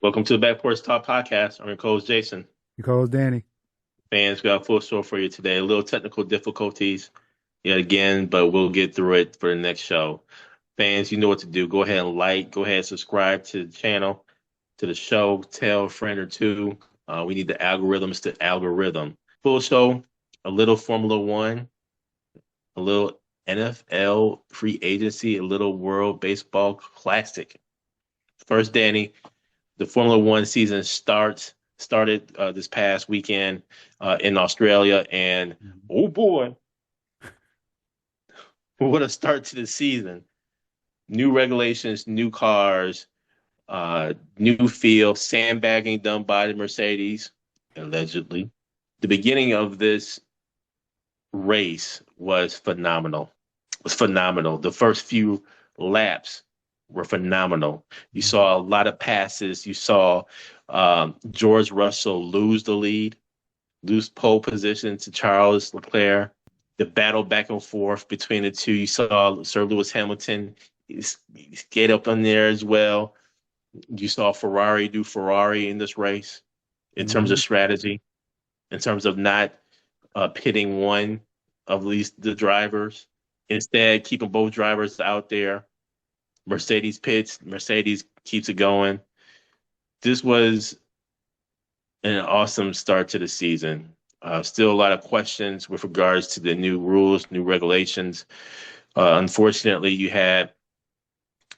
Welcome to the Back Porch Talk Podcast. I'm your co-host Jason. Your co Danny. Fans, we got a full show for you today. A little technical difficulties yet again, but we'll get through it for the next show. Fans, you know what to do. Go ahead and go ahead and subscribe to the channel, to the show. Tell a friend or two. We need the algorithms to algorithm. Full show, a little Formula One, a little NFL free agency, a little World Baseball Classic. First, Danny, the Formula One season started this past weekend in Australia, and oh boy, what a start to the season! New regulations, new cars, new field, sandbagging done by the Mercedes, allegedly. The beginning of this race was phenomenal. It was phenomenal. The first few laps were phenomenal. You saw a lot of passes. You saw George Russell lose the lead, lose pole position to Charles Leclerc. The battle back and forth between the two. You saw Sir Lewis Hamilton skate up on there as well. You saw Ferrari do Ferrari in this race in terms of Mm-hmm. strategy, in terms of not pitting one of the drivers. Instead, keeping both drivers out there. Mercedes pits, Mercedes keeps it going. This was an awesome start to the season. Still a lot of questions with regards to the new rules, new regulations. Unfortunately, you had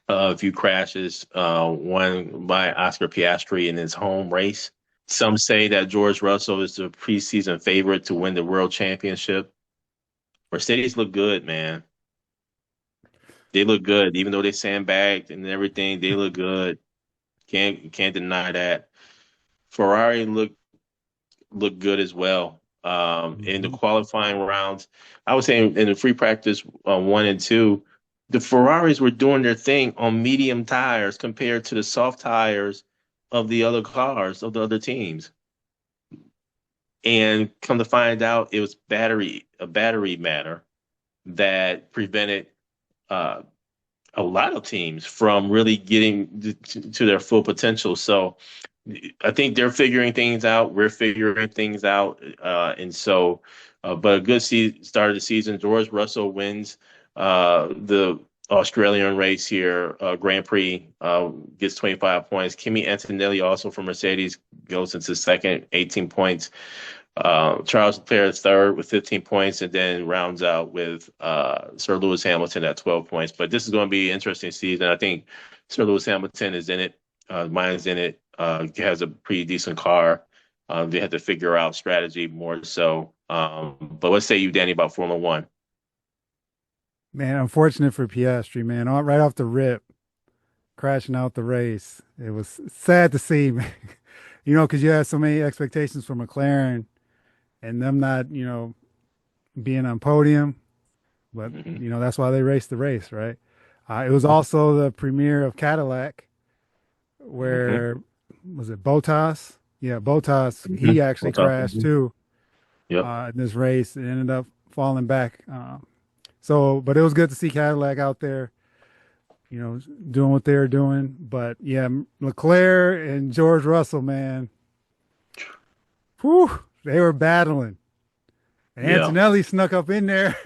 a few crashes, one by Oscar Piastri in his home race. Some say that George Russell is the preseason favorite to win the world championship. Mercedes look good, man. They look good, even though they sandbagged and everything. They look good. Can't deny that. Ferrari looked good as well. In the Mm-hmm. qualifying rounds, I was saying in the free practice one and two, the Ferraris were doing their thing on medium tires compared to the soft tires of the other cars of the other teams. And come to find out, it was a battery matter that prevented uh, a lot of teams from really getting to their full potential. So I think they're figuring things out. We're figuring things out. But a good start of the season. George Russell wins the Australian race here, Grand Prix, gets 25 points. Kimi Antonelli, also from Mercedes, goes into second, 18 points. Charles Leclerc third with 15 points, and then rounds out with Sir Lewis Hamilton at 12 points. But this is going to be an interesting season. I think Sir Lewis Hamilton is in it. Mine's in it. He has a pretty decent car. They have to figure out strategy more so. But what say you, Danny, about Formula One? Man, unfortunate for Piastri, man. Right off the rip, crashing out the race. It was sad to see, man. Because you had so many expectations for McLaren and them not, being on podium. But, Hmm. that's why they raced the race, right? It was also the premiere of Cadillac, Hmm. where, was it Bottas? Yeah, Bottas, Hmm. he actually crashed too Yep. in this race and ended up falling back. But it was good to see Cadillac out there, doing what they're doing. But yeah, Leclerc and George Russell, man, whew, they were battling. And Yeah. Antonelli snuck up in there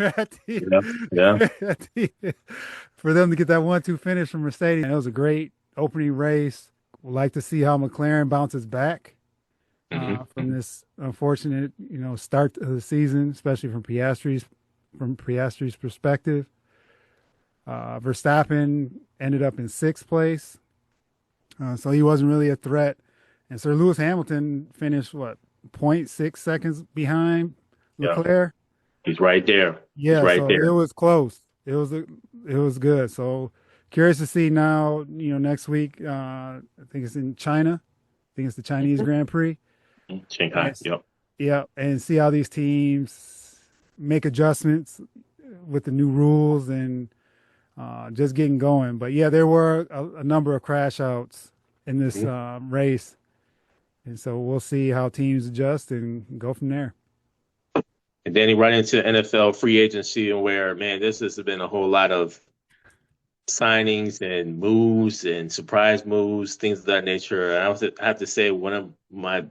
Yeah. Yeah. at the, for them to get that 1-2 finish from Mercedes. And it was a great opening race. We'd like to see how McLaren bounces back from Hmm. this unfortunate, start of the season, especially from Piastri's perspective. Verstappen ended up in sixth place, so he wasn't really a threat. And Sir Lewis Hamilton finished what, zero point 0.6 seconds behind Yeah. Leclerc. He's right there. He's Yeah, right so it there. was close. It was good. So curious to see now. Next week. I think it's in China. I think it's the Chinese Mhm. Grand Prix. Shanghai. And Yep. yeah, and see how these teams make adjustments with the new rules and just getting going. But yeah, there were a number of crash outs in this Mhm. race, and so we'll see how teams adjust and go from there. And then he right into NFL free agency, and where, man, this has been a whole lot of signings and moves and surprise moves, things of that nature. I have to say one of my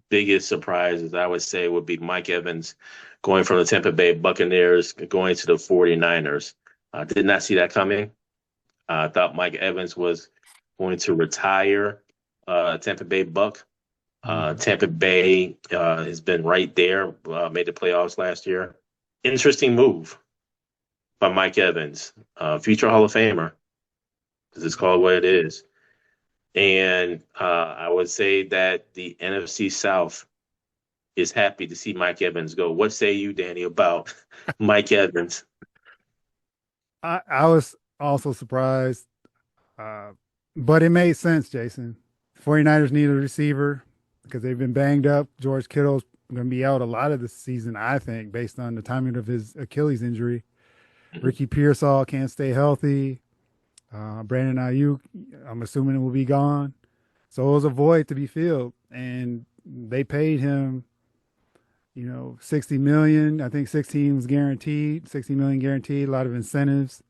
biggest surprises, I would say, would be Mike Evans going from the Tampa Bay Buccaneers going to the 49ers. I did not see that coming. I thought Mike Evans was going to retire Tampa Bay Buck. Mhm. Tampa Bay has been right there, made the playoffs last year. Interesting move by Mike Evans, future Hall of Famer, because it's called what it is. And I would say that the NFC South is happy to see Mike Evans go. What say you, Danny, about Mike Evans? I was also surprised, uh, but it made sense, Jason. 49ers need a receiver because they've been banged up. George Kittle's going to be out a lot of the season, I think, based on the timing of his Achilles injury. Mhm. Ricky Pearsall can't stay healthy. Brandon Ayuk, I'm assuming it will be gone. So it was a void to be filled, and they paid him, 60 million. I think 16 was guaranteed, 60 million guaranteed, a lot of incentives.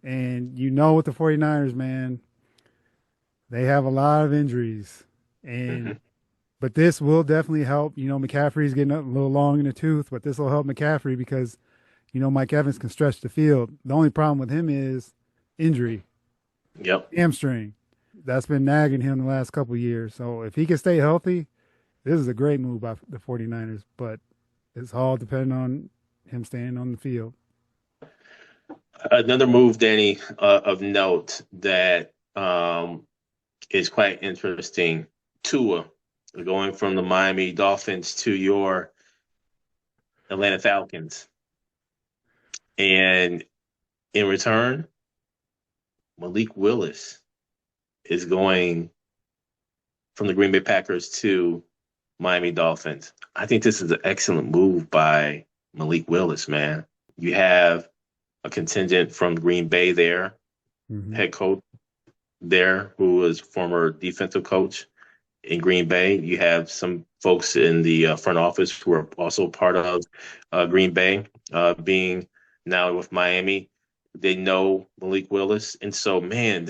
And with the 49ers, man, they have a lot of injuries. And Mhm. but this will definitely help. McCaffrey's getting a little long in the tooth, but this will help McCaffrey because Mike Evans can stretch the field. The only problem with him is injury, Yep. hamstring. That's been nagging him the last couple of years. So if he can stay healthy, this is a great move by the 49ers, but it's all depending on him staying on the field. Another move, Danny, of note that is quite interesting. Tua going from the Miami Dolphins to your Atlanta Falcons. And in return, Malik Willis is going from the Green Bay Packers to Miami Dolphins. I think this is an excellent move by Malik Willis, man. You have a contingent from Green Bay there, Hmm. head coach there, who was former defensive coach in Green Bay. You have some folks in the front office who are also part of Green Bay, being now with Miami. They know Malik Willis. And so, man,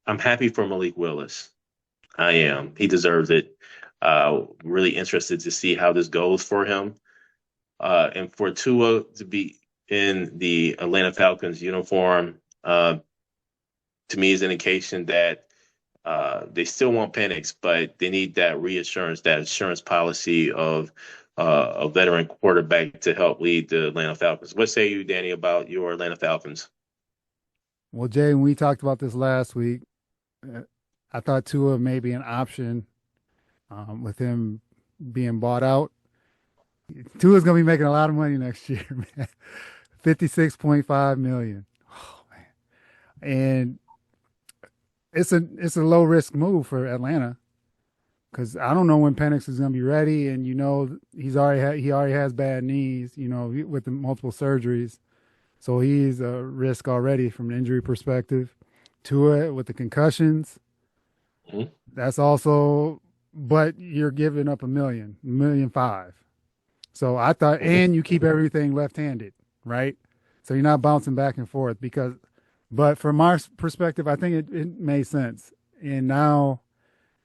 I'm happy for Malik Willis. I am. He deserves it. Really interested to see how this goes for him. And for Tua to be in the Atlanta Falcons uniform, to me is an indication that they still want Penix, but they need that reassurance, that insurance policy of a veteran quarterback to help lead the Atlanta Falcons. What say you, Danny, about your Atlanta Falcons? Well, Jay, when we talked about this last week, uh, I thought Tua may be an option with him being bought out. Tua's going to be making a lot of money next year, man. 56.5 million. Oh, man. And it's a low risk move for Atlanta because I don't know when Penix is going to be ready, and he already has bad knees, with the multiple surgeries, so he's a risk already from an injury perspective. Tua with the concussions, Mhm. that's also, but you're giving up a million five. So I thought, Mhm. and you keep everything left-handed, right? So you're not bouncing back and forth but from our perspective, I think it made sense. And now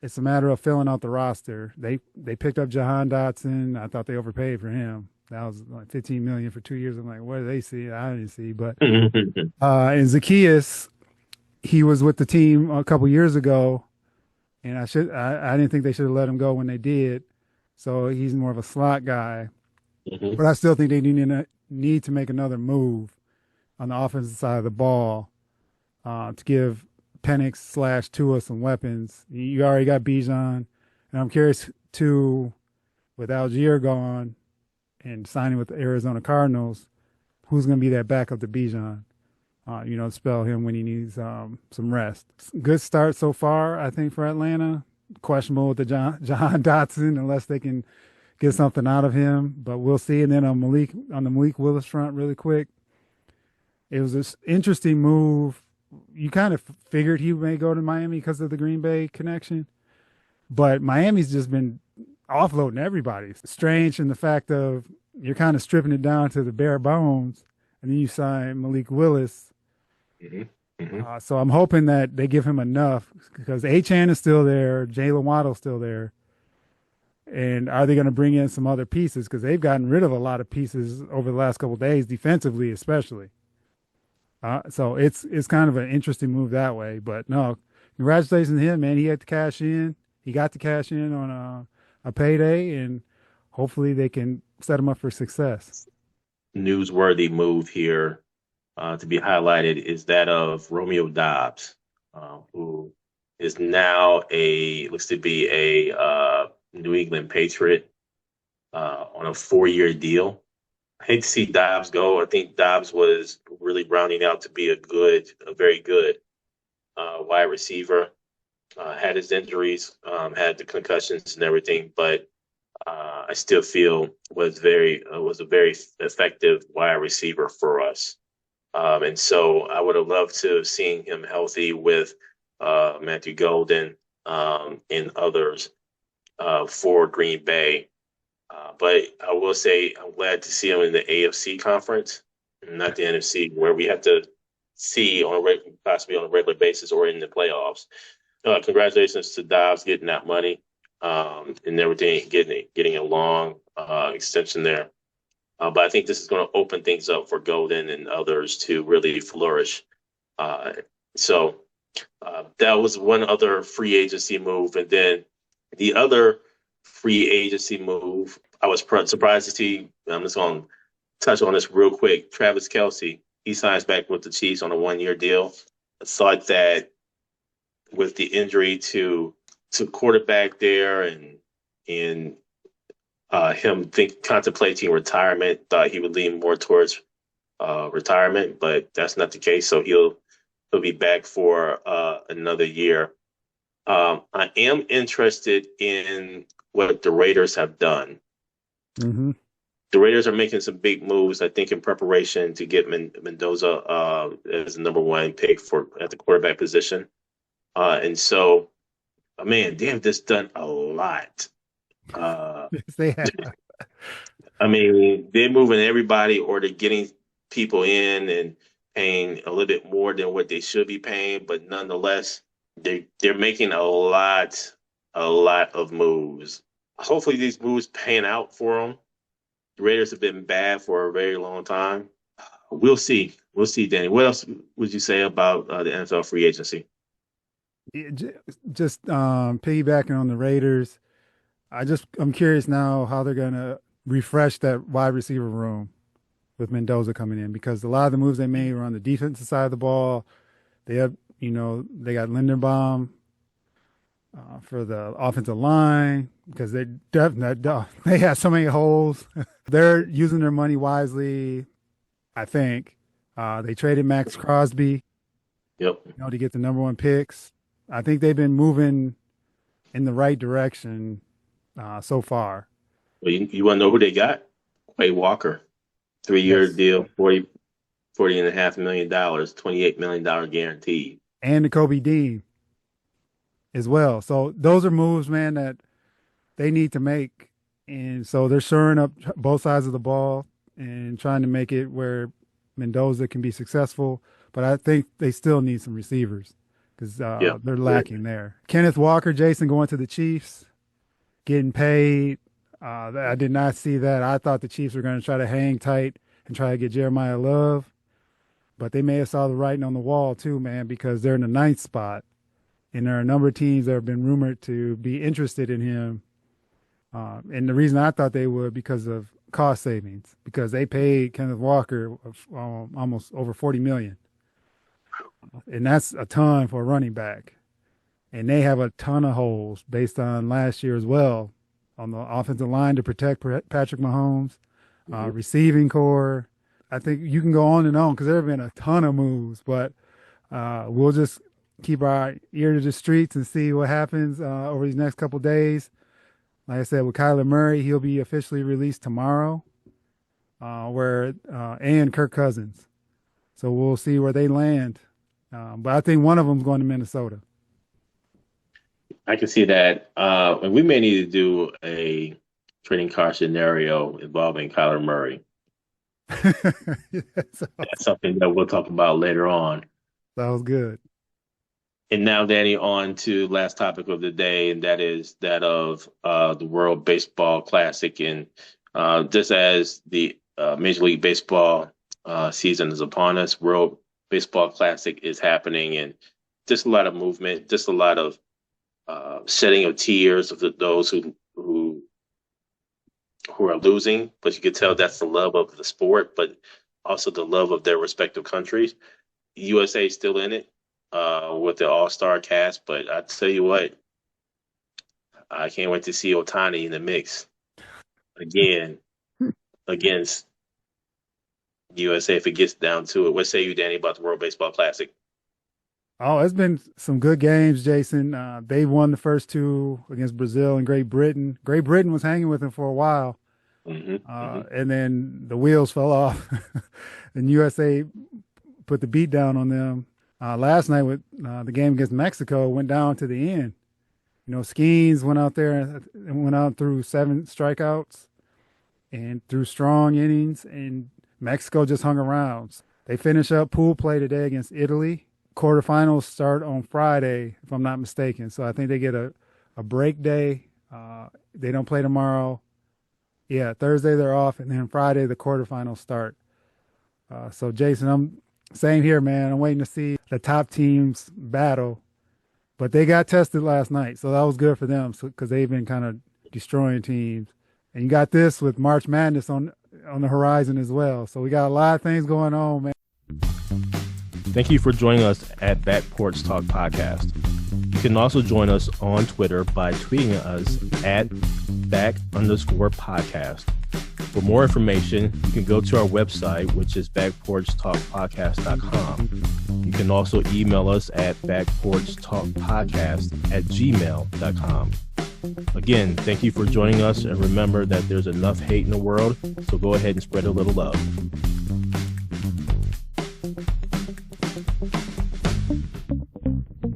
it's a matter of filling out the roster. They picked up Jahan Dotson. I thought they overpaid for him. That was like 15 million for 2 years. I'm like, what did they see? I didn't see. But and Zacchaeus, he was with the team a couple years ago, and I didn't think they should have let him go when they did. So he's more of a slot guy. Mhm. But I still think they need to make another move on the offensive side of the ball to give Penix slash Tua some weapons. You already got Bijan, and I'm curious too, with Algier gone and signing with the Arizona Cardinals, who's going to be that backup to Bijan? Spell him when he needs some rest. Good start so far, I think, for Atlanta. Questionable with the John Dotson, unless they can get something out of him, but we'll see. And then on the Malik Willis front, really quick, it was this interesting move. You kind of figured he may go to Miami because of the Green Bay connection, but Miami's just been offloading everybody. It's strange in the fact of you're kind of stripping it down to the bare bones, and then you sign Malik Willis. Hmm. Hmm. So I'm hoping that they give him enough because Achan is still there, Jalen Waddle's still there. And are they going to bring in some other pieces? Because they've gotten rid of a lot of pieces over the last couple of days, defensively especially. So it's kind of an interesting move that way. But no, congratulations to him, man. He had to cash in. He got to cash in on a payday, and hopefully they can set him up for success. Newsworthy move here to be highlighted is that of Romeo Dobbs, who is now looks to be a New England Patriot on a 4-year deal. I hate to see Dobbs go. I think Dobbs was really rounding out to be a very good wide receiver. Had his injuries, had the concussions and everything, but I still feel was a very effective wide receiver for us. And so I would have loved to have seen him healthy with Matthew Golden and others for Green Bay. But I will say I'm glad to see him in the AFC conference, not the NFC, where we have to see possibly on a regular basis or in the playoffs. Congratulations to Dobbs getting that money and everything, getting a long extension there. But I think this is going to open things up for Golden and others to really flourish. Uh, so that was one other free agency move. And then the other free agency move, I was surprised to see. I'm just going to touch on this real quick. Travis Kelce, he signs back with the Chiefs on a 1-year deal. I thought that with the injury to quarterback there and him contemplating retirement, thought he would lean more towards retirement, but that's not the case. So he'll be back for another year. I am interested in what the Raiders have done. Mm-hmm. The Raiders are making some big moves, I think, in preparation to get Mendoza as the number one pick for at the quarterback position. And so, man, they have just done a lot. Uh, Yes, they have. I mean, they're moving everybody or they're getting people in and paying a little bit more than what they should be paying, but nonetheless, they're making a lot of moves. Hopefully, these moves pan out for them. The Raiders have been bad for a very long time. We'll see. We'll see, Danny. What else would you say about the NFL free agency? Just piggybacking on the Raiders, I'm curious now how they're gonna refresh that wide receiver room with Mendoza coming in because a lot of the moves they made were on the defensive side of the ball. They have, they got Linderbaum for the offensive line because they definitely they have so many holes. They're using their money wisely, I think. They traded Max Crosby, Yep. to get the number one picks. I think they've been moving in the right direction so far. Well, you want to know who they got? Quay Walker, 3-year Yes, deal, 40.5 million, $28 million guaranteed. and the Kobe Dean as well. So those are moves, man, that they need to make, and so they're shoring up both sides of the ball and trying to make it where Mendoza can be successful. But I think they still need some receivers because Yeah. they're lacking there. Kenneth Walker, Jason going to the Chiefs, getting paid. I did not see that. I thought the Chiefs were going to try to hang tight and try to get Jeremiah Love, but they may have saw the writing on the wall too, man, because they're in the ninth spot, and there are a number of teams that have been rumored to be interested in him. And the reason I thought they would because of cost savings, because they paid Kenneth Walker almost over 40 million, and that's a ton for a running back. And they have a ton of holes based on last year as well on the offensive line to protect Patrick Mahomes, Mhm. receiving core. I think you can go on and on because there have been a ton of moves, but we'll just keep our ear to the streets and see what happens over these next couple of days. Like I said, with Kyler Murray, he'll be officially released tomorrow, and Kirk Cousins. So we'll see where they land. But I think one of them's going to Minnesota. I can see that. And we may need to do a trading card scenario involving Kyler Murray. Yeah, That's something that we'll talk about later on. sounds good. And now, Danny, on to last topic of the day, and that is that of the World Baseball Classic. And just as the Major League Baseball season is upon us, World Baseball Classic is happening, and just a lot of movement, just a lot of shedding of tears of those who are losing. But you could tell that's the love of the sport, but also the love of their respective countries. USA is still in it with the All Star cast, but I tell you what, I can't wait to see Otani in the mix again against USA if it gets down to it. What say you, Danny, about the World Baseball Classic? Oh, it's been some good games, Jason. They won the first two against Brazil and Great Britain. Great Britain was hanging with them for a while, Hmm. Hmm. and then the wheels fell off, and USA put the beat down on them. Last night with the game against Mexico went down to the end. Skeens went out there and went out through 7 strikeouts and threw strong innings, and Mexico just hung around. They finish up pool play today against Italy. Quarterfinals start on Friday, if I'm not mistaken. So I think they get a break day. They don't play tomorrow. Yeah, Thursday they're off, and then Friday the quarterfinals start. So Jason, I'm same here, man. I'm waiting to see the top teams battle, but they got tested last night, so that was good for them because they've been kind of destroying teams. And you got this with March Madness on the horizon as well. So we got a lot of things going on, man. Thank you for joining us at Back Porch Talk Podcast. You can also join us on Twitter by tweeting us at back_podcast. For more information, you can go to our website, which is backporchtalkpodcast.com. You can also email us at backporchtalkpodcast@gmail.com. Again, thank you for joining us, and remember that there's enough hate in the world, so go ahead and spread a little love.